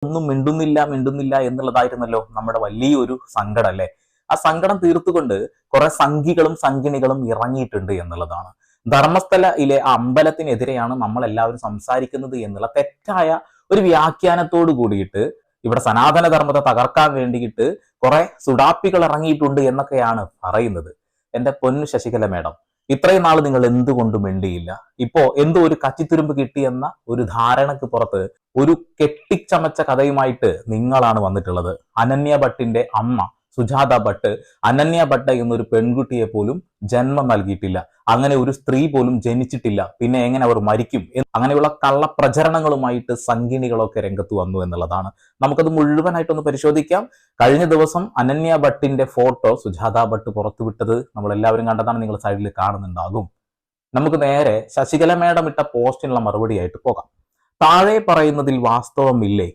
ഒന്നും മിണ്ടുന്നില്ല എന്നുള്ളതായിരുന്നല്ലോ നമ്മുടെ വലിയൊരു സങ്കടം അല്ലേ. ആ സങ്കടം തീർത്തുകൊണ്ട് കുറെ സംഘികളും സംഘിണികളും ഇറങ്ങിയിട്ടുണ്ട് എന്നുള്ളതാണ്. ധർമ്മസ്ഥലയിലെ ആ അമ്പലത്തിനെതിരെയാണ് നമ്മൾ എല്ലാവരും സംസാരിക്കുന്നത് എന്നുള്ള തെറ്റായ ഒരു വ്യാഖ്യാനത്തോട് കൂടിയിട്ട് ഇവിടെ സനാതന ധർമ്മത്തെ തകർക്കാൻ വേണ്ടിയിട്ട് കുറെ സുഡാപ്പികൾ ഇറങ്ങിയിട്ടുണ്ട് എന്നൊക്കെയാണ് പറയുന്നത്. എന്റെ പൊന്നു ശശികല മേഡം, ഇത്രയും നാൾ നിങ്ങൾ എന്തുകൊണ്ട് മിണ്ടിയില്ല? ഇപ്പോ എന്തോ ഒരു കച്ചിത്തുരുമ്പ് കിട്ടിയെന്ന ഒരു ധാരണക്ക് പുറത്ത് ഒരു കെട്ടിച്ചമച്ച കഥയുമായിട്ട് നിങ്ങളാണ് വന്നിട്ടുള്ളത്. അനന്യ ഭട്ടിന്റെ അമ്മ സുജാത ഭട്ട് അനന്യ ഭട്ട് എന്നൊരു പെൺകുട്ടിയെ പോലും ജന്മം നൽകിയിട്ടില്ല, അങ്ങനെ ഒരു സ്ത്രീ പോലും ജനിച്ചിട്ടില്ല, പിന്നെ എങ്ങനെ അവർ മരിക്കും? അങ്ങനെയുള്ള കള്ളപ്രചരണങ്ങളുമായിട്ട് സംഘിണികളൊക്കെ രംഗത്ത് വന്നു എന്നുള്ളതാണ്. നമുക്കത് മുഴുവനായിട്ടൊന്ന് പരിശോധിക്കാം. കഴിഞ്ഞ ദിവസം അനന്യ ഭട്ടിന്റെ ഫോട്ടോ സുജാത ഭട്ട് പുറത്തുവിട്ടത് നമ്മൾ എല്ലാവരും കണ്ടതാണ്, നിങ്ങൾ സൈഡിൽ കാണുന്നുണ്ടാകും. നമുക്ക് നേരെ ശശികല മേഡം ഇട്ട പോസ്റ്റിനുള്ള മറുപടിയായിട്ട് പോകാം. താഴെ പറയുന്നതിൽ വാസ്തവമില്ലേ?